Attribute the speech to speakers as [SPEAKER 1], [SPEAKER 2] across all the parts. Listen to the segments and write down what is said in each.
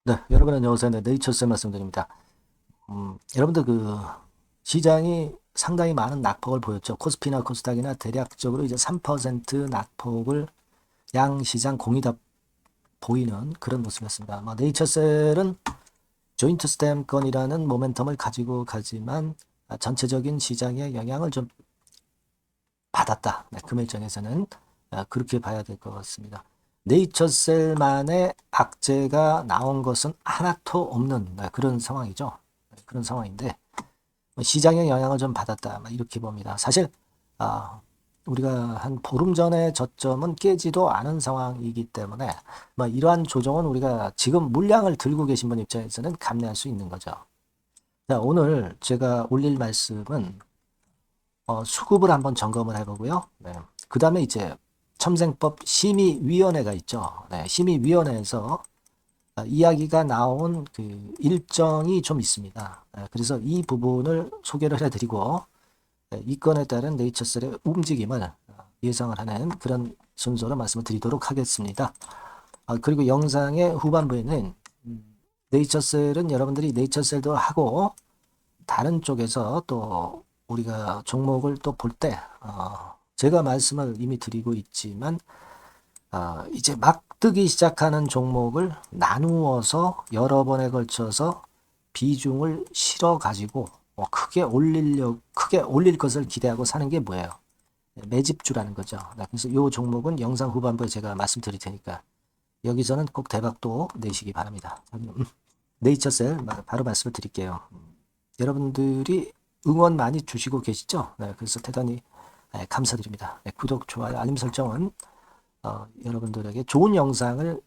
[SPEAKER 1] 네, 여러분 안녕하세요. 네, 네이처쌤 말씀드립니다. 여러분들 시장이 상당히 많은 낙폭을 보였죠. 코스피나 코스닥이나 대략적으로 이제 3% 낙폭을 양 시장 공이 다 보이는 그런 모습이었습니다. 네이처셀은 조인트 스탬 건이라는 모멘텀을 가지고 가지만 전체적인 시장의 영향을 좀 받았다. 네, 금일정에서는 그렇게 봐야 될 것 같습니다. 네이처셀만의 악재가 나온 것은 하나도 없는 그런 상황이죠. 그런 상황인데 시장의 영향을 좀 받았다. 이렇게 봅니다. 사실 아, 우리가 한 보름 전에 저점은 깨지도 않은 상황이기 때문에 이러한 조정은 우리가 지금 물량을 들고 계신 분 입장에서는 감내할 수 있는 거죠. 자, 오늘 제가 올릴 말씀은 수급을 한번 점검을 해보고요. 네. 그 다음에 이제 첨생법 심의위원회가 있죠. 네, 심의위원회에서 이야기가 나온 그 일정이 좀 있습니다. 그래서 이 부분을 소개를 해드리고 이 건에 따른 네이처셀의 움직임을 예상을 하는 그런 순서로 말씀을 드리도록 하겠습니다. 그리고 영상의 후반부에는 네이처셀은 여러분들이 네이처셀도 하고 다른 쪽에서 또 우리가 종목을 또 볼 때, 제가 말씀을 이미 드리고 있지만, 이제 막 뜨기 시작하는 종목을 나누어서 여러 번에 걸쳐서 비중을 실어 가지고 크게 올릴 것을 기대하고 사는 게 뭐예요? 매집주라는 거죠. 그래서 이 종목은 영상 후반부에 제가 말씀드릴 테니까 여기서는 꼭 대박도 내시기 바랍니다. 네이처셀 바로 말씀을 드릴게요. 여러분들이 응원 많이 주시고 계시죠? 네, 그래서 대단히 감사드립니다. 네, 구독, 좋아요, 알림 설정은 여러분들에게 좋은 영상을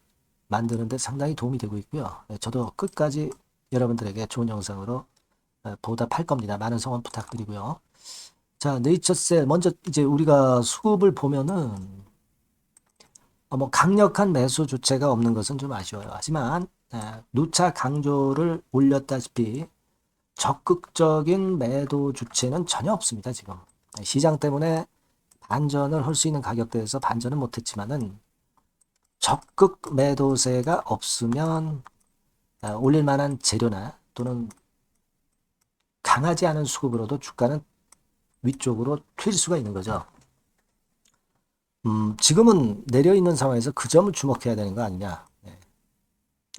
[SPEAKER 1] 만드는데 상당히 도움이 되고 있고요. 네, 저도 끝까지 여러분들에게 좋은 영상으로 보답할 겁니다. 많은 성원 부탁드리고요. 자, 네이처셀 먼저 이제 우리가 수급을 보면은 강력한 매수 주체가 없는 것은 좀 아쉬워요. 하지만 누차 강조를 올렸다시피 적극적인 매도 주체는 전혀 없습니다, 지금. 시장 때문에 반전을 할 수 있는 가격대에서 반전은 못했지만은 적극 매도세가 없으면 올릴 만한 재료나 또는 강하지 않은 수급으로도 주가는 위쪽으로 튈 수가 있는 거죠. 지금은 내려 있는 상황에서 그 점을 주목해야 되는 거 아니냐. 네.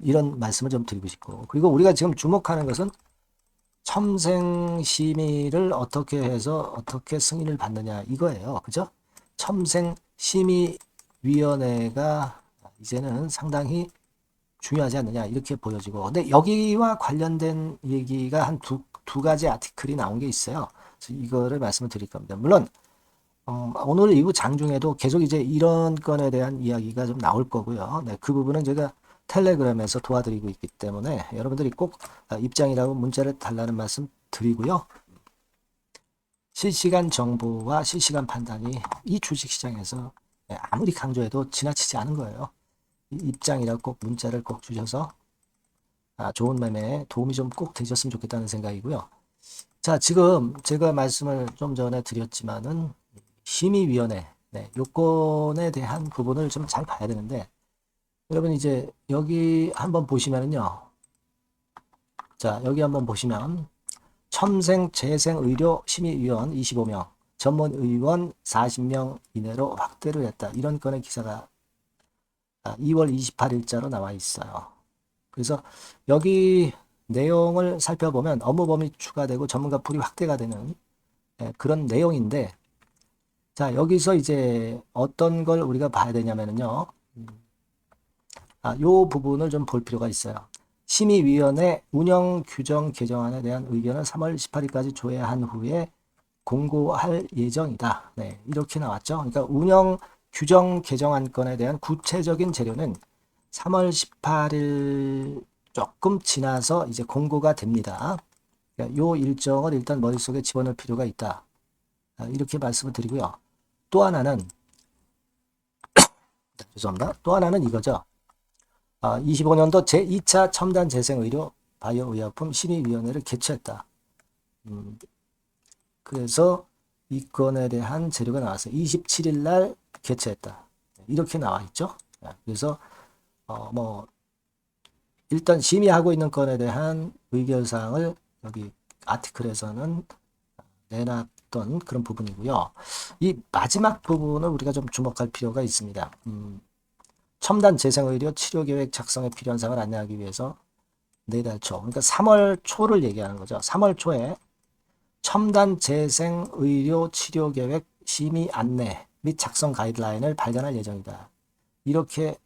[SPEAKER 1] 이런 말씀을 좀 드리고 싶고. 그리고 우리가 지금 주목하는 것은 첨생 심의를 어떻게 해서 어떻게 승인을 받느냐 이거예요. 그죠? 첨생 심의위원회가 이제는 상당히 중요하지 않느냐 이렇게 보여지고 근데 여기와 관련된 얘기가 한 두 가지 아티클이 나온 게 있어요. 그래서 이거를 말씀을 드릴 겁니다. 물론 오늘 이후 장중에도 계속 이제 이런 건에 대한 이야기가 좀 나올 거고요. 네, 그 부분은 제가 텔레그램에서 도와드리고 있기 때문에 여러분들이 꼭 입장이라고 문자를 달라는 말씀 드리고요. 실시간 정보와 실시간 판단이 이 주식시장에서 아무리 강조해도 지나치지 않은 거예요. 입장이라고 꼭 문자를 꼭 주셔서 좋은 매매에 도움이 좀 꼭 되셨으면 좋겠다는 생각이고요. 자, 지금 제가 말씀을 좀 전에 드렸지만은 심의위원회, 네, 요건에 대한 부분을 좀 잘 봐야 되는데 여러분 이제 여기 한번 보시면은요. 자, 여기 한번 보시면 첨생 재생의료 심의위원 25명, 전문의원 40명 이내로 확대를 했다. 이런 건의 기사가 2월 28일자로 나와 있어요. 그래서 여기 내용을 살펴보면 업무 범위 추가되고 전문가 풀이 확대가 되는 그런 내용인데 자, 여기서 이제 어떤 걸 우리가 봐야 되냐면요. 요 부분을 좀 볼 필요가 있어요. 심의위원회 운영 규정 개정안에 대한 의견을 3월 18일까지 조회한 후에 공고할 예정이다. 네, 이렇게 나왔죠. 그러니까 운영 규정 개정안 건에 대한 구체적인 재료는 3월 18일 조금 지나서 이제 공고가 됩니다. 그러니까 요 일정을 일단 머릿속에 집어넣을 필요가 있다. 이렇게 말씀을 드리고요. 또 하나는 죄송합니다. 또 하나는 이거죠. 25년도 제2차 첨단 재생의료 바이오 의약품 심의위원회를 개최했다. 그래서 이 건에 대한 재료가 나왔어요. 27일 날 개최했다. 이렇게 나와 있죠. 그래서 뭐 일단 심의하고 있는 건에 대한 의견사항을 여기 아티클에서는 내놨던 그런 부분이고요. 이 마지막 부분을 우리가 좀 주목할 필요가 있습니다. 첨단 재생의료 치료계획 작성에 필요한 사항을 안내하기 위해서 4달 초, 그러니까 3월 초를 얘기하는 거죠. 3월 초에 첨단 재생의료 치료계획 심의 안내 및 작성 가이드라인을 발간할 예정이다. 이렇게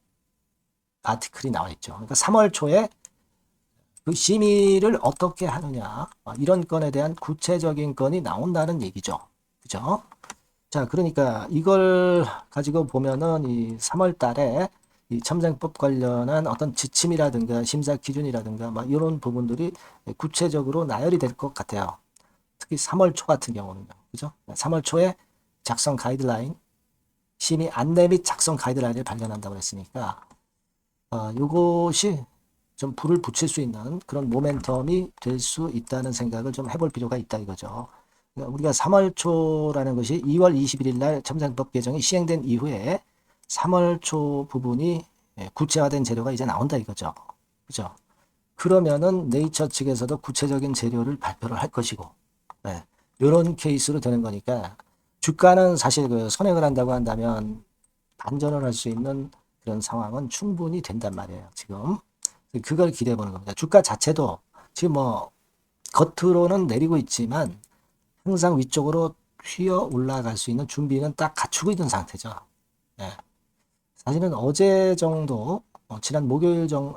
[SPEAKER 1] 아티클이 나와 있죠. 그러니까 3월 초에 그 심의를 어떻게 하느냐, 이런 건에 대한 구체적인 건이 나온다는 얘기죠. 그죠? 자, 그러니까 이걸 가지고 보면은 이 3월 달에 이 첨생법 관련한 어떤 지침이라든가 심사 기준이라든가 막 이런 부분들이 구체적으로 나열이 될 것 같아요. 특히 3월 초 같은 경우는요. 그죠? 3월 초에 작성 가이드라인, 심의 안내 및 작성 가이드라인을 발견한다고 했으니까 이것이 좀 불을 붙일 수 있는 그런 모멘텀이 될 수 있다는 생각을 좀 해볼 필요가 있다 이거죠. 그러니까 우리가 3월 초라는 것이 2월 21일 날 첨상법 개정이 시행된 이후에 3월 초 부분이 구체화된 재료가 이제 나온다 이거죠. 그죠? 그러면은 네이처 측에서도 구체적인 재료를 발표를 할 것이고, 네, 이런 케이스로 되는 거니까 주가는 사실 그 선행을 한다고 한다면 반전을 할 수 있는 그런 상황은 충분히 된단 말이에요. 지금 그걸 기대해 보는 겁니다. 주가 자체도 지금 뭐 겉으로는 내리고 있지만 항상 위쪽으로 휘어 올라갈 수 있는 준비는 딱 갖추고 있는 상태죠. 네. 사실은 어제 정도 지난 목요일이죠.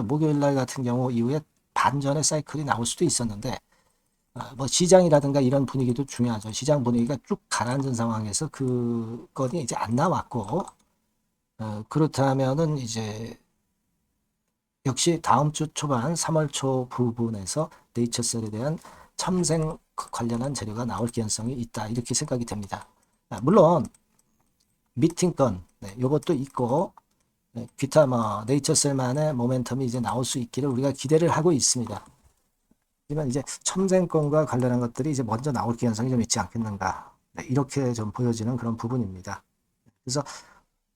[SPEAKER 1] 목요일 날 같은 경우 이후에 반전의 사이클이 나올 수도 있었는데 뭐 시장이라든가 이런 분위기도 중요하죠. 시장 분위기가 쭉 가라앉은 상황에서 그 건이 이제 안 나왔고 그렇다면은 이제 역시 다음 주 초반 3월 초 부분에서 네이처셀에 대한 첨생 관련한 재료가 나올 가능성이 있다 이렇게 생각이 됩니다. 물론 미팅건 이것도 있고 기타 뭐 네이처셀만의 모멘텀이 이제 나올 수 있기를 우리가 기대를 하고 있습니다. 하지만 이제 첨생건과 관련한 것들이 이제 먼저 나올 가능성이 좀 있지 않겠는가 이렇게 좀 보여지는 그런 부분입니다. 그래서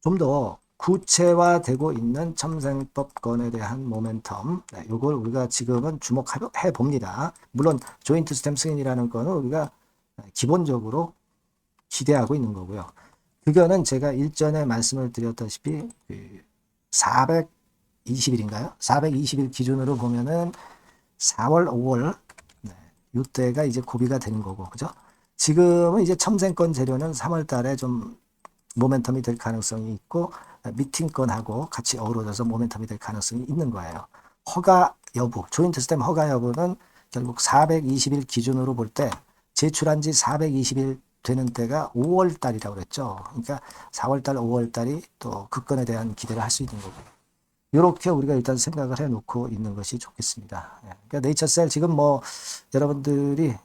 [SPEAKER 1] 좀 더 구체화되고 있는 첨생법건에 대한 모멘텀, 이걸 우리가 지금은 주목해 봅니다. 물론 조인트 스탬 승인이라는 거는 우리가 기본적으로 기대하고 있는 거고요. 그거는 제가 일전에 말씀을 드렸다시피 420일인가요? 420일 기준으로 보면은 4월, 5월 이때가 이제 고비가 되는 거고, 그죠? 지금은 이제 첨생권 재료는 3월 달에 좀 모멘텀이 될 가능성이 있고 미팅건하고 같이 어우러져서 모멘텀이 될 가능성이 있는 거예요. 허가 여부, 조인트 스탬 허가 여부는 결국 420일 기준으로 볼 때 제출한 지 420일 되는 때가 5월 달이라고 그랬죠. 그러니까 4월 달, 5월 달이 또 그 건에 대한 기대를 할 수 있는 거고. 이렇게 우리가 일단 생각을 해 놓고 있는 것이 좋겠습니다. 그러니까 네이처셀 지금 뭐 여러분들이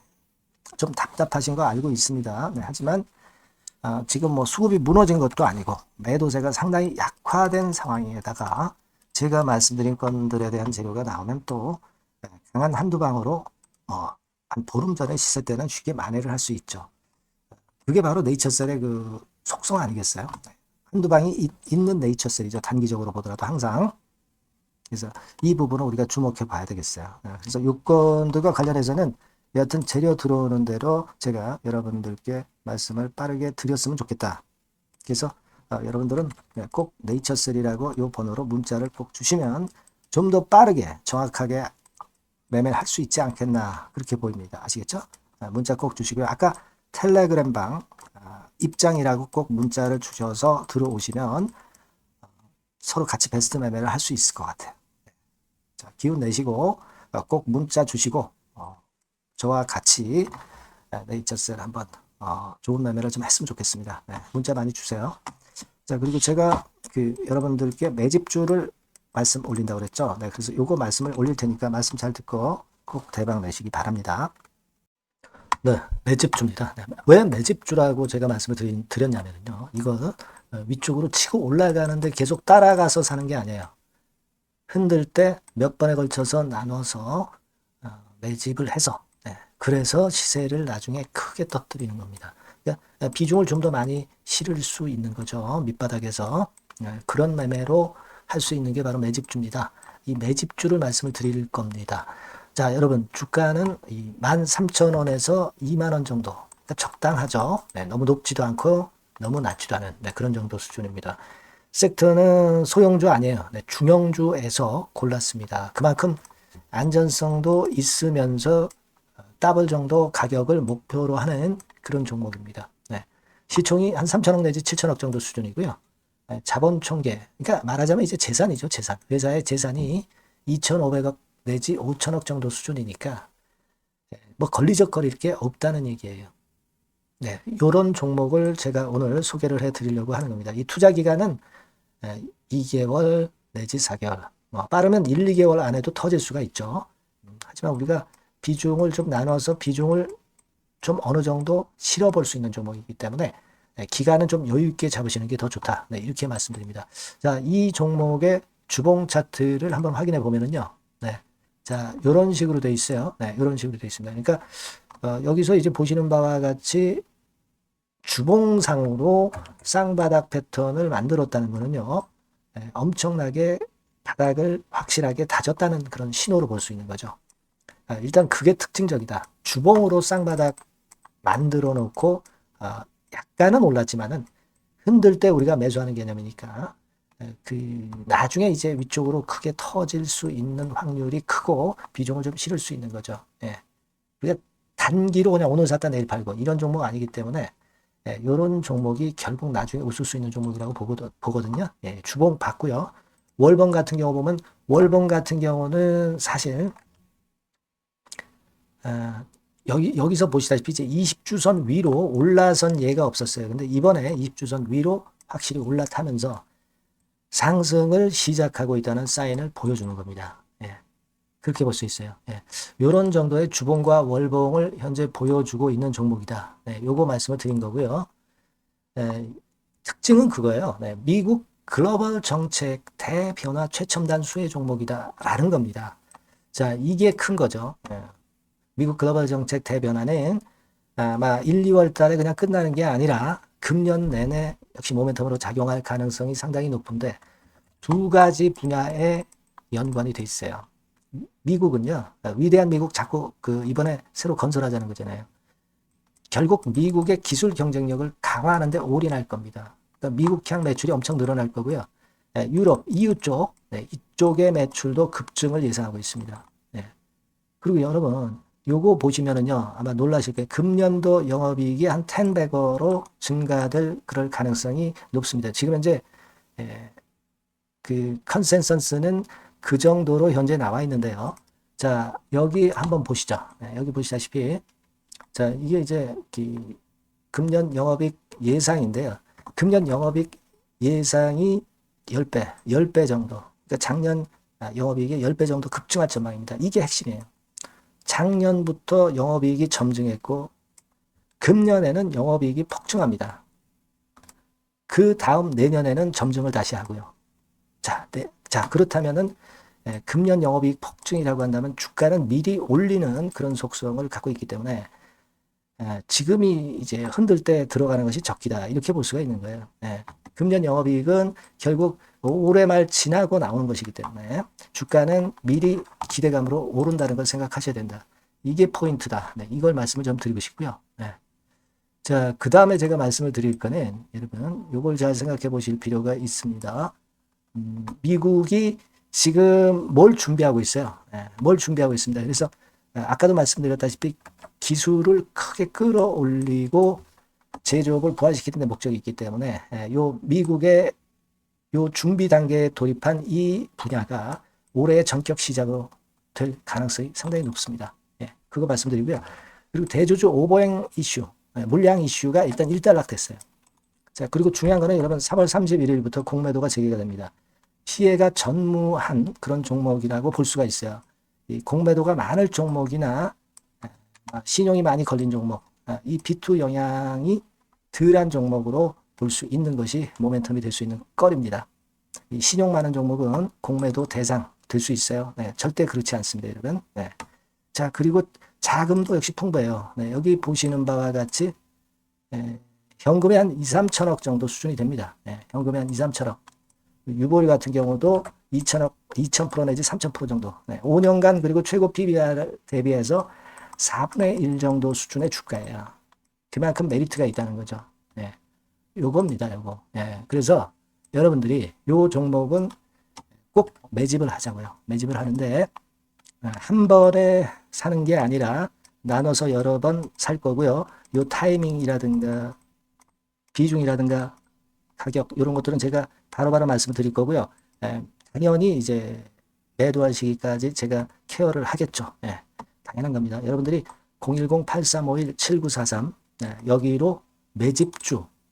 [SPEAKER 1] 좀 답답하신 거 알고 있습니다. 하지만 지금 뭐 수급이 무너진 것도 아니고 매도세가 상당히 약화된 상황에다가 제가 말씀드린 건들에 대한 재료가 나오면 또 강한 한두 방으로 한 보름 전에 시세 때는 쉽게 만회를 할 수 있죠. 그게 바로 네이처셀의 그 속성 아니겠어요? 한두 방이 있는 네이처셀이죠. 단기적으로 보더라도 항상. 그래서 이 부분을 우리가 주목해 봐야 되겠어요. 그래서 요건들과 관련해서는 여하튼 재료 들어오는 대로 제가 여러분들께 말씀을 빠르게 드렸으면 좋겠다. 그래서 여러분들은 꼭 네이처셀이라고 이 번호로 문자를 꼭 주시면 좀 더 빠르게 정확하게 매매를 할 수 있지 않겠나 그렇게 보입니다. 아시겠죠? 문자 꼭 주시고요. 아까 텔레그램 방 입장이라고 꼭 문자를 주셔서 들어오시면 서로 같이 베스트 매매를 할 수 있을 것 같아요. 자, 기운 내시고 꼭 문자 주시고 저와 같이 네이처셀 한번 좋은 매매를 좀 했으면 좋겠습니다. 문자 많이 주세요. 자, 그리고 제가 여러분들께 매집주를 말씀 올린다고 그랬죠. 그래서 요거 말씀을 올릴 테니까 말씀 잘 듣고 꼭 대박 내시기 바랍니다. 네, 매집주입니다. 왜 매집주라고 제가 말씀을 드렸냐면요. 이거 위쪽으로 치고 올라가는데 계속 따라가서 사는 게 아니에요. 흔들 때 몇 번에 걸쳐서 나눠서 매집을 해서 그래서 시세를 나중에 크게 터뜨리는 겁니다. 그러니까 비중을 좀 더 많이 실을 수 있는 거죠. 밑바닥에서 그런 매매로 할 수 있는 게 바로 매집주입니다. 이 매집주를 말씀을 드릴 겁니다. 자, 여러분 주가는 13,000원에서 2만원 정도, 그러니까 적당하죠. 네, 너무 높지도 않고 너무 낮지도 않은 그런 정도 수준입니다. 섹터는 소형주 아니에요. 네, 중형주에서 골랐습니다. 그만큼 안전성도 있으면서 더블 정도 가격을 목표로 하는 그런 종목입니다. 네, 시총이 한 3천억 내지 7천억 정도 수준이고요. 네, 자본 총계, 그러니까 말하자면 이제 재산이죠. 재산. 회사의 재산이 2,500억 내지 5천억 정도 수준이니까 뭐 걸리적거릴 게 없다는 얘기예요. 네, 이런 종목을 제가 오늘 소개를 해드리려고 하는 겁니다. 이 투자 기간은 2개월 내지 4개월, 뭐 빠르면 1, 2개월 안에도 터질 수가 있죠. 하지만 우리가 비중을 좀 나눠서 비중을 좀 어느 정도 실어볼 수 있는 종목이기 때문에 기간은 좀 여유 있게 잡으시는 게 더 좋다. 네, 이렇게 말씀드립니다. 자, 이 종목의 주봉 차트를 한번 확인해 보면은요. 네. 자, 이런 식으로 돼 있어요. 네, 이런 식으로 돼 있습니다. 그러니까 여기서 이제 보시는 바와 같이 주봉상으로 쌍바닥 패턴을 만들었다는 거는요. 엄청나게 바닥을 확실하게 다졌다는 그런 신호로 볼 수 있는 거죠. 일단 그게 특징적이다. 주봉으로 쌍바닥 만들어 놓고 약간은 올랐지만은 흔들 때 우리가 매수하는 개념이니까 그 나중에 이제 위쪽으로 크게 터질 수 있는 확률이 크고 비중을 좀 실을 수 있는 거죠. 예. 우리가 단기로 그냥 오늘 샀다 내일 팔고 이런 종목 아니기 때문에 이런 종목이 결국 나중에 웃을 수 있는 종목이라고 보거든요. 예, 주봉 봤고요. 월봉 같은 경우 보면 월봉 같은 경우는 사실 여기서 보시다시피 이제 20주선 위로 올라선 예가 없었어요. 근데 이번에 20주선 위로 확실히 올라타면서 상승을 시작하고 있다는 사인을 보여주는 겁니다. 예, 그렇게 볼 수 있어요. 예, 이런 정도의 주봉과 월봉을 현재 보여주고 있는 종목이다. 네, 요거 말씀을 드린 거고요. 특징은 그거예요. 네, 미국 글로벌 정책 대변화 최첨단 수혜 종목이다라는 겁니다. 자, 이게 큰 거죠. 미국 글로벌 정책 대변화는 아마 1, 2월 달에 그냥 끝나는 게 아니라 금년 내내 역시 모멘텀으로 작용할 가능성이 상당히 높은데 두 가지 분야에 연관이 돼 있어요. 미국은요, 위대한 미국 자꾸 이번에 새로 건설하자는 거잖아요. 결국 미국의 기술 경쟁력을 강화하는 데 올인할 겁니다. 그러니까 미국향 매출이 엄청 늘어날 거고요. 유럽, EU 쪽, 이쪽의 매출도 급증을 예상하고 있습니다. 그리고 여러분, 요거 보시면은요, 아마 놀라실 거예요. 금년도 영업이익이 한 10배로 증가될 그럴 가능성이 높습니다. 지금 현재 그 컨센서스는 그 정도로 현재 나와 있는데요. 자, 여기 한번 보시죠. 여기 보시다시피 자, 이게 이제 금년 영업이익 예상인데요. 금년 영업이익 예상이 10배 정도. 그러니까 작년 영업이익이 10배 정도 급증할 전망입니다. 이게 핵심이에요. 작년부터 영업이익이 점증했고 금년에는 영업이익이 폭증합니다. 그 다음 내년에는 점증을 다시 하고요. 자, 그렇다면은 금년 영업이익 폭증이라고 한다면 주가는 미리 올리는 그런 속성을 갖고 있기 때문에 지금이 이제 흔들 때 들어가는 것이 적기다. 이렇게 볼 수가 있는 거예요. 금년 영업이익은 결국 올해 말 지나고 나오는 것이기 때문에 주가는 미리 기대감으로 오른다는 걸 생각하셔야 된다. 이게 포인트다. 이걸 말씀을 좀 드리고 싶고요. 자, 그 다음에 제가 말씀을 드릴 거는 여러분 이걸 잘 생각해 보실 필요가 있습니다. 미국이 지금 뭘 준비하고 있어요. 뭘 준비하고 있습니다. 그래서 아까도 말씀드렸다시피 기술을 크게 끌어올리고 제조업을 부활시키는 데 목적이 있기 때문에 요 미국의 요 준비 단계에 돌입한 이 분야가 올해 전격 시작으로 될 가능성이 상당히 높습니다. 그거 말씀드리고요. 그리고 대주주 오버행 이슈, 물량 이슈가 일단 일단락됐어요. 자, 그리고 중요한 거는 여러분 3월 31일부터 공매도가 재개가 됩니다. 시혜가 전무한 그런 종목이라고 볼 수가 있어요. 이 공매도가 많을 종목이나 신용이 많이 걸린 종목, 이 B2 영향이 덜한 종목으로 볼 수 있는 것이 모멘텀이 될 수 있는 거리입니다. 이 신용 많은 종목은 공매도 대상 될 수 있어요. 절대 그렇지 않습니다, 여러분. 자, 그리고 자금도 역시 풍부해요. 여기 보시는 바와 같이 현금이 한 2, 3천억 정도 수준이 됩니다. 현금이 한 2, 3천억. 유보리 같은 경우도 2천억, 2,000% 내지 3,000% 정도. 네, 5년간 그리고 최고 PBR 대비해서 4분의 1 정도 수준의 주가예요. 그만큼 메리트가 있다는 거죠. 네, 요겁니다, 요거. 네, 그래서 여러분들이 요 종목은 꼭 매집을 하자고요. 매집을 하는데 한 번에 사는 게 아니라 나눠서 여러 번 살 거고요. 요 타이밍이라든가 비중이라든가 가격 이런 것들은 제가 바로바로 말씀을 드릴 거고요. 당연히 이제 매도할 시기까지 제가 케어를 하겠죠. 당연한 겁니다. 여러분들이 010-8351-7943 여기로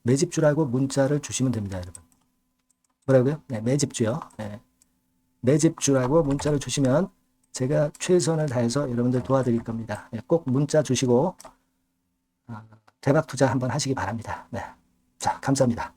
[SPEAKER 1] 매집주라고 문자를 주시면 됩니다. 여러분. 뭐라고요? 매집주요. 매집주라고 문자를 주시면 제가 최선을 다해서 여러분들 도와드릴 겁니다. 꼭 문자 주시고 대박 투자 한번 하시기 바랍니다. 자, 감사합니다.